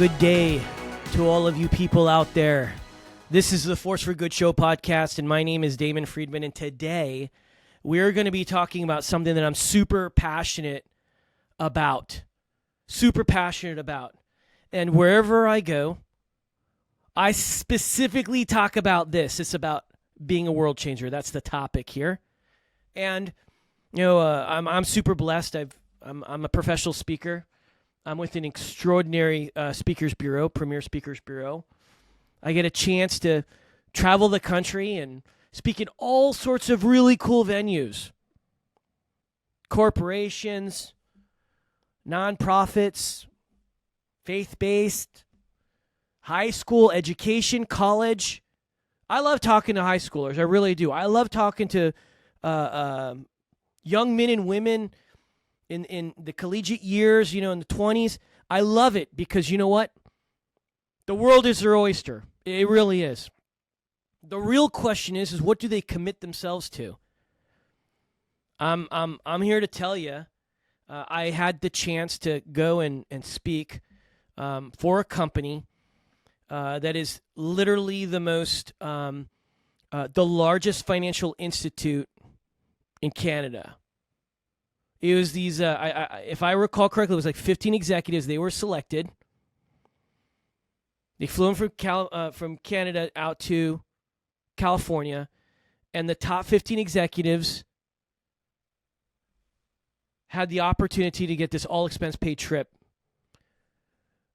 Good day to all of you people out there. This is the Force for Good Show podcast, and my name is Damon Friedman, and today we're going to be talking about something that I'm super passionate about. And wherever I go, I specifically talk about this. It's about being a world changer. That's the topic here. And, I'm super blessed. I'm a professional speaker. I'm with an extraordinary speakers bureau, Premier Speakers Bureau. I get a chance to travel the country and speak in all sorts of really cool venues. Corporations, nonprofits, faith-based, high school education, college. I love talking to high schoolers. I really do. I love talking to young men and women in the collegiate years, in the 20s. I love it because you know what? The world is their oyster. It really is. The real question is what do they commit themselves to? I'm here to tell you, I had the chance to go and speak for a company that is literally the largest financial institute in Canada. It was these, if I recall correctly, it was like 15 executives. They were selected. They flew in from Canada out to California, and the top 15 executives had the opportunity to get this all-expense-paid trip.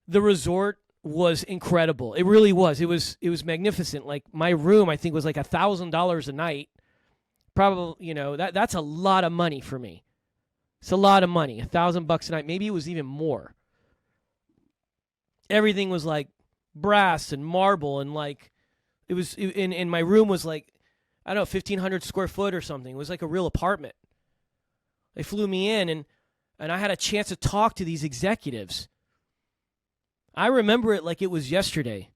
The resort was incredible. It really was. It was magnificent. Like my room, I think, was like $1,000 a night. Probably, that's a lot of money for me. It's a lot of money, $1,000 a night. Maybe it was even more. Everything was like brass and marble, and like it was in my room was like, I don't know, 1,500 square foot or something. It was like a real apartment. They flew me in, and I had a chance to talk to these executives. I remember it like it was yesterday.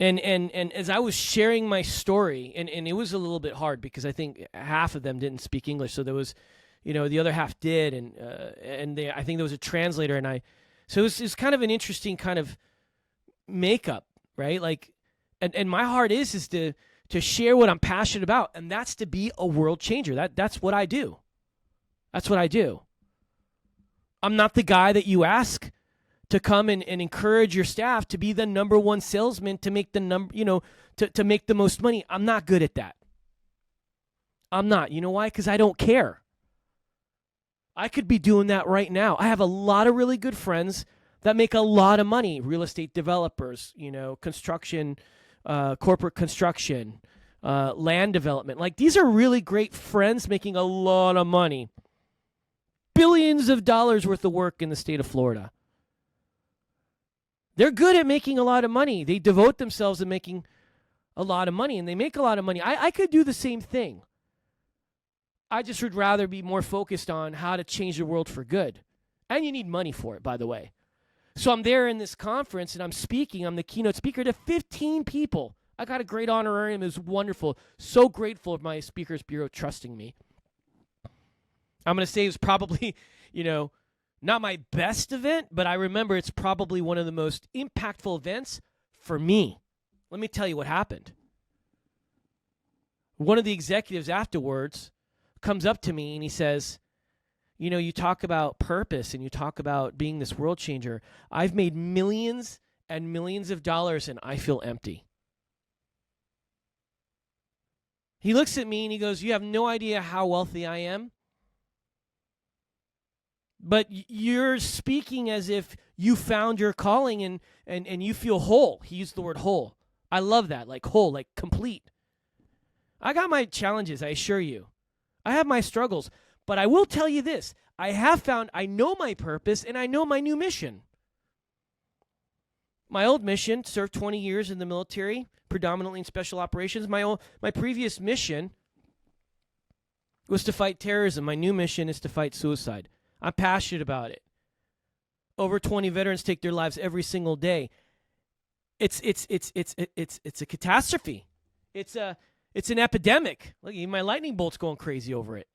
And as I was sharing my story, and it was a little bit hard because I think half of them didn't speak English, so there was, the other half did, I think there was a translator, so it was kind of an interesting kind of makeup, right? Like, and my heart is to share what I'm passionate about, and that's to be a world changer. That's what I do. That's what I do. I'm not the guy that you ask to come and encourage your staff to be the number one salesman to make to make the most money. I'm not good at that. I'm not. You know why? Because I don't care. I could be doing that right now. I have a lot of really good friends that make a lot of money. Real estate developers, construction, corporate construction, land development. Like, these are really great friends making a lot of money. Billions of dollars worth of work in the state of Florida. They're good at making a lot of money. They devote themselves to making a lot of money, and they make a lot of money. I could do the same thing. I just would rather be more focused on how to change the world for good. And you need money for it, by the way. So I'm there in this conference, and I'm speaking. I'm the keynote speaker to 15 people. I got a great honorarium. It was wonderful. So grateful of my Speakers Bureau trusting me. I'm going to say it was probably, not my best event, but I remember it's probably one of the most impactful events for me. Let me tell you what happened. One of the executives afterwards comes up to me and he says, you talk about purpose and you talk about being this world changer. I've made millions and millions of dollars and I feel empty. He looks at me and he goes, you have no idea how wealthy I am. But you're speaking as if you found your calling and you feel whole. He used the word whole. I love that, like whole, like complete. I got my challenges, I assure you. I have my struggles. But I will tell you this. I know my purpose and I know my new mission. My old mission, served 20 years in the military, predominantly in special operations. My previous mission was to fight terrorism. My new mission is to fight suicide. I'm passionate about it. Over 20 veterans take their lives every single day. It's a catastrophe. It's an epidemic. Look, my lightning bolt's going crazy over it.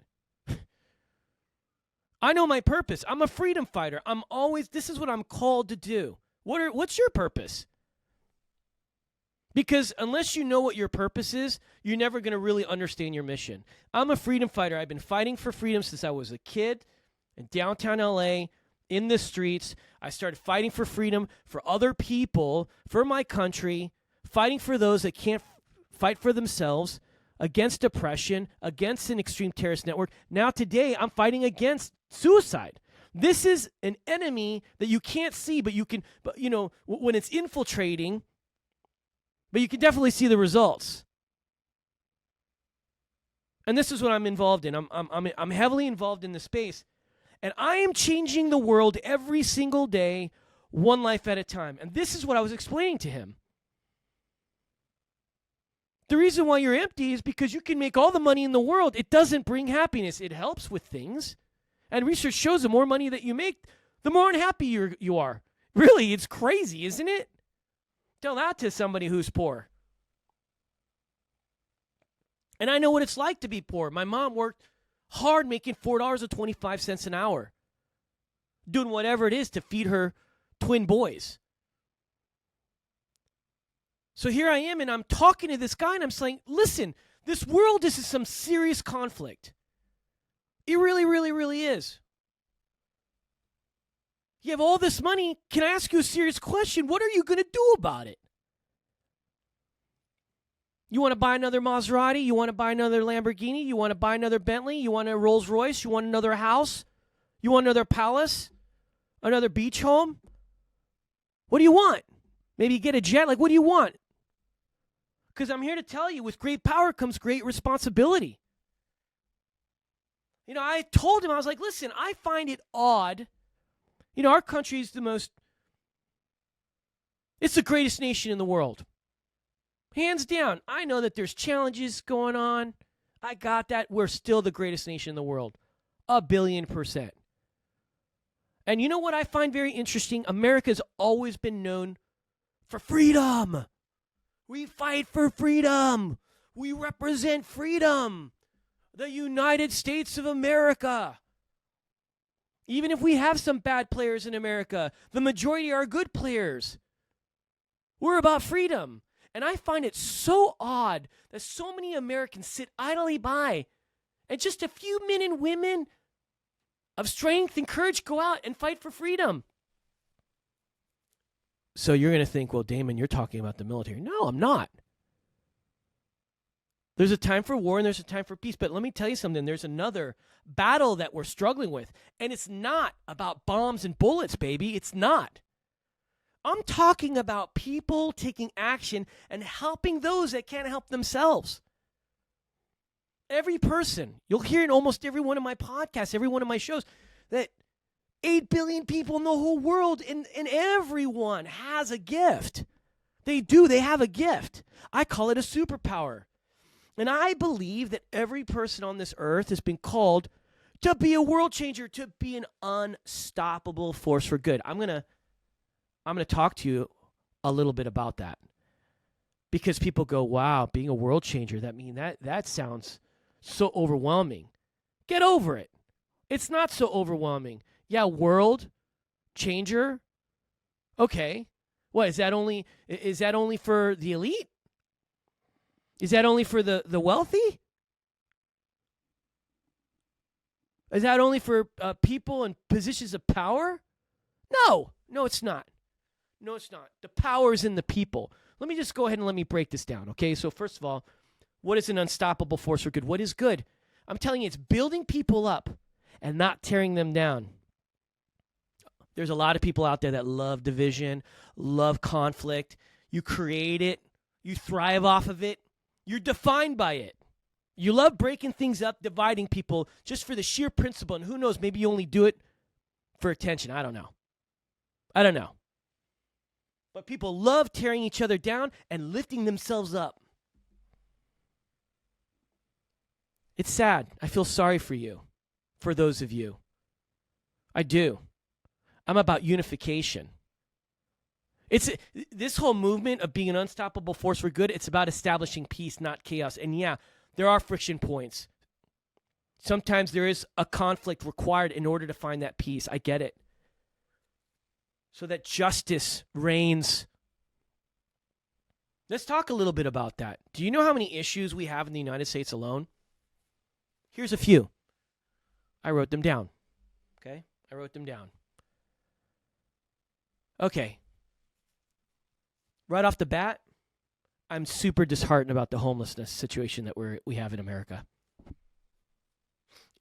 I know my purpose. I'm a freedom fighter. This is what I'm called to do. What's your purpose? Because unless you know what your purpose is, you're never going to really understand your mission. I'm a freedom fighter. I've been fighting for freedom since I was a kid in downtown LA, in the streets. I started fighting for freedom for other people, for my country, fighting for those that can't fight for themselves, against oppression, against an extreme terrorist network. Now today, I'm fighting against suicide. This is an enemy that you can't see, but when it's infiltrating, but you can definitely see the results. And this is what I'm involved in. I'm heavily involved in the space, and I am changing the world every single day, one life at a time. And this is what I was explaining to him. The reason why you're empty is because you can make all the money in the world. It doesn't bring happiness. It helps with things. And research shows the more money that you make, the more unhappy you are. Really, it's crazy, isn't it? Tell that to somebody who's poor. And I know what it's like to be poor. My mom worked hard making $4.25 an hour, doing whatever it is to feed her twin boys. So here I am, and I'm talking to this guy, and I'm saying, listen, this world is some serious conflict. It really, really, really is. You have all this money. Can I ask you a serious question? What are you going to do about it? You want to buy another Maserati? You want to buy another Lamborghini? You want to buy another Bentley? You want a Rolls Royce? You want another house? You want another palace? Another beach home? What do you want? Maybe get a jet? Like, what do you want? Because I'm here to tell you, with great power comes great responsibility. I told him, I was like, listen, I find it odd. Our country is it's the greatest nation in the world. Hands down. I know that there's challenges going on. I got that. We're still the greatest nation in the world. 1,000,000,000%. And you know what I find very interesting? America's always been known for freedom. We fight for freedom. We represent freedom. The United States of America. Even if we have some bad players in America, the majority are good players. We're about freedom. And I find it so odd that so many Americans sit idly by and just a few men and women of strength and courage go out and fight for freedom. So you're going to think, well, Damon, you're talking about the military. No, I'm not. There's a time for war and there's a time for peace. But let me tell you something. There's another battle that we're struggling with. And it's not about bombs and bullets, baby. It's not. I'm talking about people taking action and helping those that can't help themselves. Every person, you'll hear in almost every one of my podcasts, every one of my shows, that 8 billion people in the whole world, and everyone has a gift. They do. They have a gift. I call it a superpower. And I believe that every person on this earth has been called to be a world changer, to be an unstoppable force for good. I'm going to talk to you a little bit about that. Because people go, wow, being a world changer, that sounds so overwhelming. Get over it. It's not so overwhelming. Yeah, world changer. Okay. What, is that only for the elite? Is that only for the wealthy? Is that only for people in positions of power? No, it's not. No, it's not. The power is in the people. Let me just go ahead and let me break this down, okay? So first of all, what is an unstoppable force for good? What is good? I'm telling you, it's building people up and not tearing them down. There's a lot of people out there that love division, love conflict. You create it. You thrive off of it. You're defined by it. You love breaking things up, dividing people just for the sheer principle. And who knows, maybe you only do it for attention. I don't know. But people love tearing each other down and lifting themselves up. It's sad. I feel sorry for you, for those of you. I do. I'm about unification. This whole movement of being an unstoppable force for good, it's about establishing peace, not chaos. And yeah, there are friction points. Sometimes there is a conflict required in order to find that peace. I get it. So that justice reigns. Let's talk a little bit about that. Do you know how many issues we have in the United States alone? Here's a few. I wrote them down. Okay? I wrote them down. Okay. Right off the bat, I'm super disheartened about the homelessness situation that we have in America.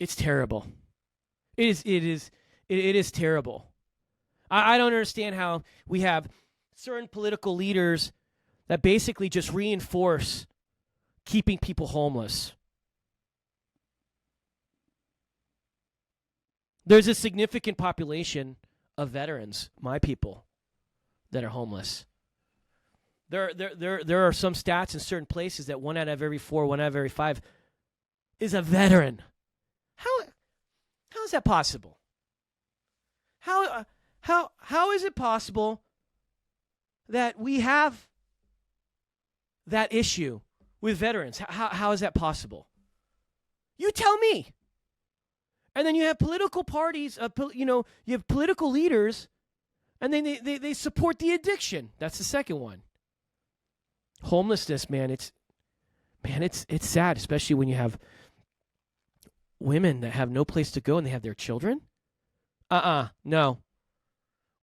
It's terrible. It is terrible. I don't understand how we have certain political leaders that basically just reinforce keeping people homeless. There's a significant population of veterans, my people, that are homeless. There are some stats in certain places that 1 out of every 4, 1 out of every 5 is a veteran. How is that possible? How is it possible that we have that issue with veterans? How is that possible? You tell me. And then you have political parties, you have political leaders, and then they support the addiction. That's the second one. Homelessness, man, it's sad, especially when you have women that have no place to go and they have their children. No.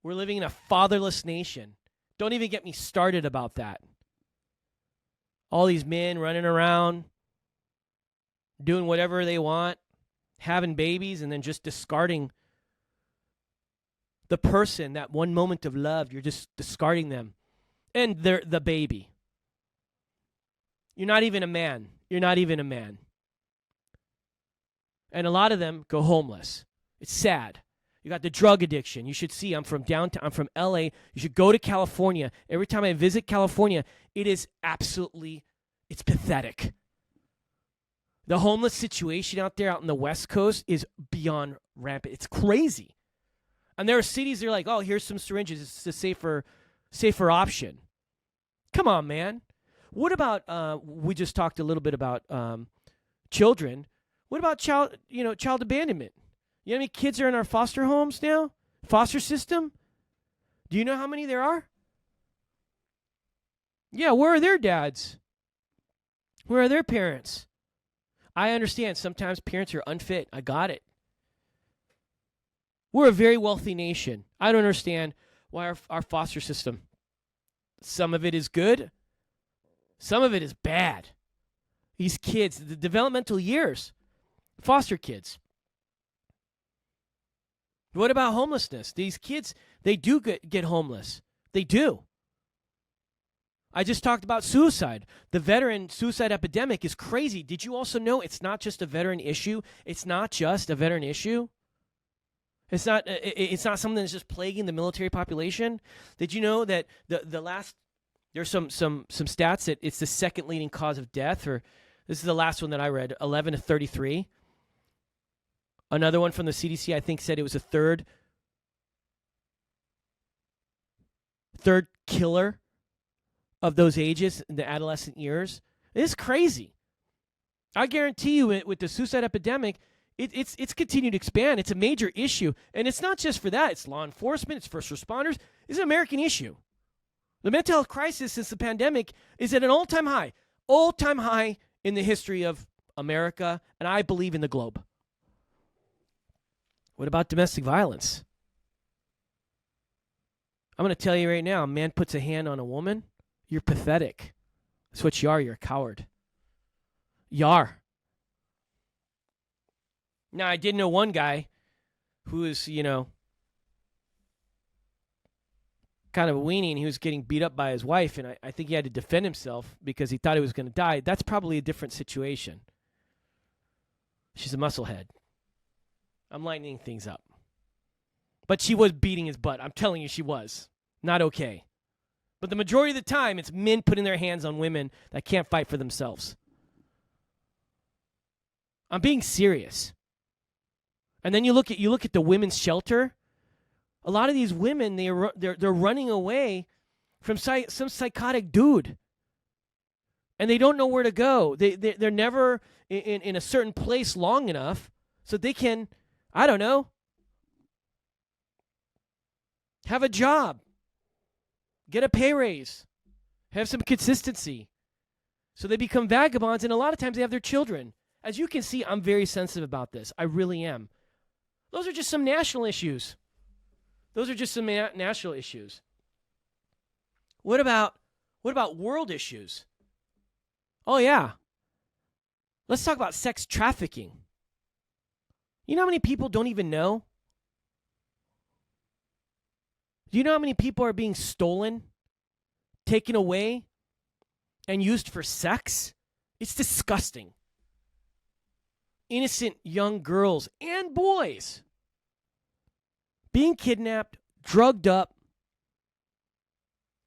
We're living in a fatherless nation. Don't even get me started about that. All these men running around, doing whatever they want, having babies, and then just discarding the person, that one moment of love. You're just discarding them. And they're the baby. You're not even a man. You're not even a man. And a lot of them go homeless. It's sad. You got the drug addiction. You should see, I'm from downtown. I'm from LA. You should go to California. Every time I visit California, it is it's pathetic. The homeless situation out there, out on the West Coast, is beyond rampant. It's crazy. And there are cities that are like, oh, here's some syringes. It's a safer option. Come on, man. What about, we just talked a little bit about children. What about child abandonment? You know how many kids are in our foster homes now? Foster system? Do you know how many there are? Yeah, where are their dads? Where are their parents? I understand sometimes parents are unfit. I got it. We're a very wealthy nation. I don't understand why our foster system, some of it is good, some of it is bad. These kids, the developmental years, foster kids. What about homelessness? These kids, they do get homeless. They do. I just talked about suicide. The veteran suicide epidemic is crazy. Did you also know it's not just a veteran issue? It's not just a veteran issue. It's not something that's just plaguing the military population. Did you know that the last, there's some stats that it's the second leading cause of death, or this is the last one that I read, 11 to 33. Another one from the CDC, I think, said it was a third killer of those ages in the adolescent years. It's crazy. I guarantee you, with the suicide epidemic, it's continued to expand. It's a major issue. And it's not just for that. It's law enforcement. It's first responders. It's an American issue. The mental health crisis since the pandemic is at an all-time high in the history of America, and I believe in the globe. What about domestic violence? I'm going to tell you right now, a man puts a hand on a woman, you're pathetic. That's what you are. You're a coward. You are. Now, I did know one guy who was, kind of a weenie, and he was getting beat up by his wife, and I think he had to defend himself because he thought he was going to die. That's probably a different situation. She's a musclehead. I'm lightening things up. But she was beating his butt. I'm telling you, she was. Not okay. But the majority of the time, it's men putting their hands on women that can't fight for themselves. I'm being serious. And then you look at the women's shelter. A lot of these women, they're running away from some psychotic dude. And they don't know where to go. They're never in a certain place long enough so they can, I don't know, have a job, get a pay raise, have some consistency. So they become vagabonds, and a lot of times they have their children. As you can see, I'm very sensitive about this. I really am. Those are just some national issues. What about world issues? Oh, yeah. Let's talk about sex trafficking. You know how many people don't even know? Do you know how many people are being stolen, taken away, and used for sex? It's disgusting. Innocent young girls and boys being kidnapped, drugged up,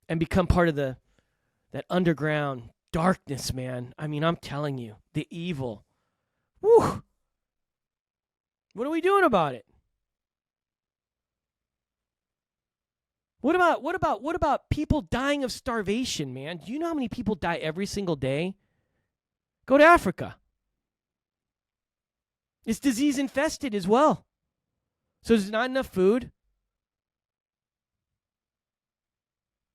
and become part of that underground darkness, man. I mean, I'm telling you, the evil. Whew. What are we doing about it? What about people dying of starvation, man? Do you know how many people die every single day? Go to Africa. It's disease infested as well. So there's not enough food.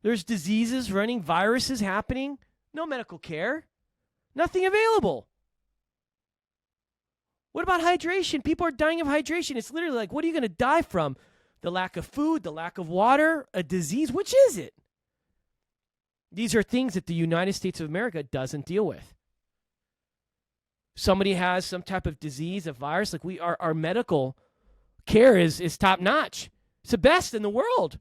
There's diseases running, viruses happening, no medical care, nothing available. What about hydration? People are dying of hydration. It's literally like, what are you going to die from? The lack of food, the lack of water, a disease? Which is it? These are things that the United States of America doesn't deal with. Somebody has some type of disease, a virus, like our medical care is top notch. It's the best in the world.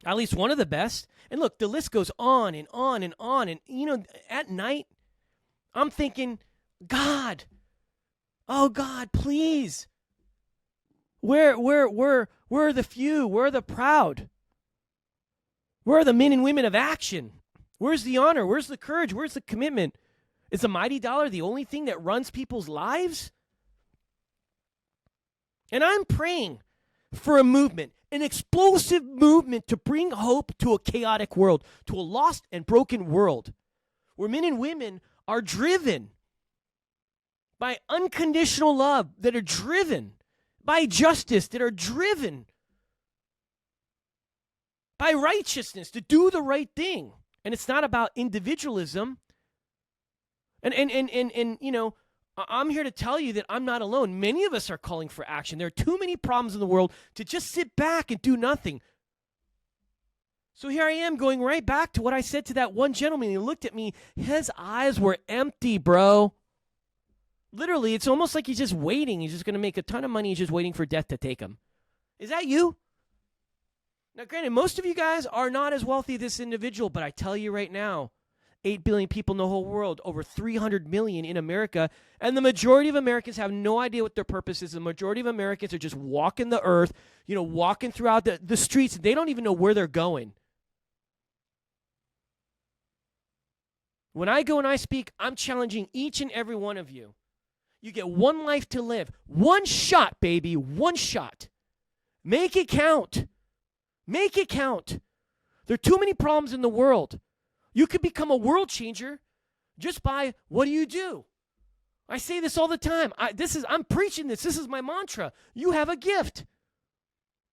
At least one of the best. And look, the list goes on and on and on. And, you know, at night, I'm thinking, God, oh God, please. Where are the few? Where are the proud? Where are the men and women of action? Where's the honor? Where's the courage? Where's the commitment? Is the mighty dollar the only thing that runs people's lives? And I'm praying for a movement, an explosive movement to bring hope to a chaotic world, to a lost and broken world, where men and women are driven by unconditional love, that are driven by justice, that are driven by righteousness, to do the right thing. And it's not about individualism. And you know, I'm here to tell you that I'm not alone. Many of us are calling for action. There are too many problems in the world to just sit back and do nothing. So here I am going right back to what I said to that one gentleman. He looked at me. His eyes were empty, bro. Literally, it's almost like he's just waiting. He's just going to make a ton of money. He's just waiting for death to take him. Is that you? Now, granted, most of you guys are not as wealthy as this individual, but I tell you right now, 8 billion people in the whole world, over 300 million in America, and the majority of Americans have no idea what their purpose is. The majority of Americans are just walking the earth, you know, walking throughout the streets. They don't even know where they're going. When I go and I speak, I'm challenging each and every one of you. You get one life to live. One shot, baby. One shot. Make it count. Make it count. There are too many problems in the world. You could become a world changer just by what do? I say this all the time. I'm preaching this. This is my mantra. You have a gift.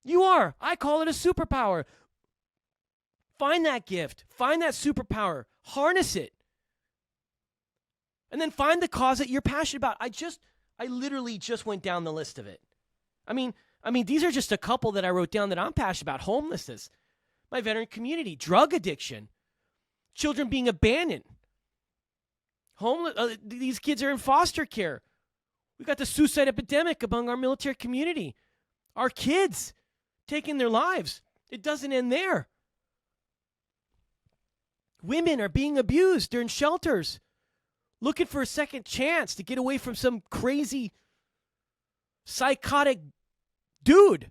You are. I call it a superpower. Find that gift. Find that superpower. Harness it. And then find the cause that you're passionate about. I literally just went down the list of it. I mean, these are just a couple that I wrote down that I'm passionate about. Homelessness, my veteran community, drug addiction, children being abandoned. These kids are in foster care. We've got the suicide epidemic among our military community. Our kids taking their lives. It doesn't end there. Women are being abused. They're in shelters, looking for a second chance to get away from some crazy, psychotic dude.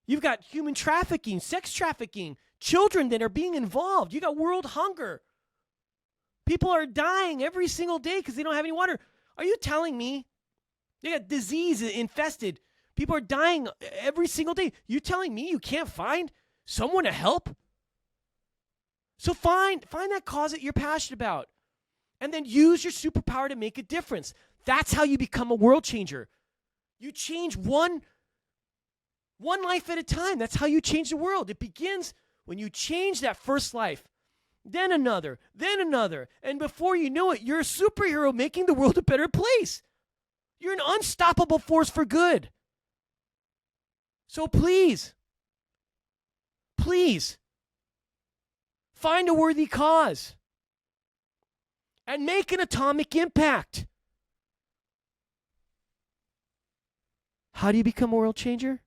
You've got human trafficking, sex trafficking, children that are being involved. You got world hunger. People are dying every single day because they don't have any water. Are you telling me they got disease infested? People are dying every single day. You telling me you can't find someone to help? So find that cause that you're passionate about, and then use your superpower to make a difference. That's how you become a world changer. You change one life at a time. That's how you change the world. It begins when you change that first life, then another, and before you know it, you're a superhero making the world a better place. You're an unstoppable force for good. So please, find a worthy cause and make an atomic impact. How do you become a world changer?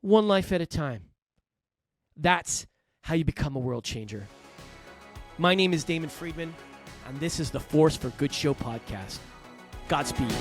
One life at a time. That's how you become a world changer. My name is Damon Friedman, and this is the Force for Good Show podcast. Godspeed.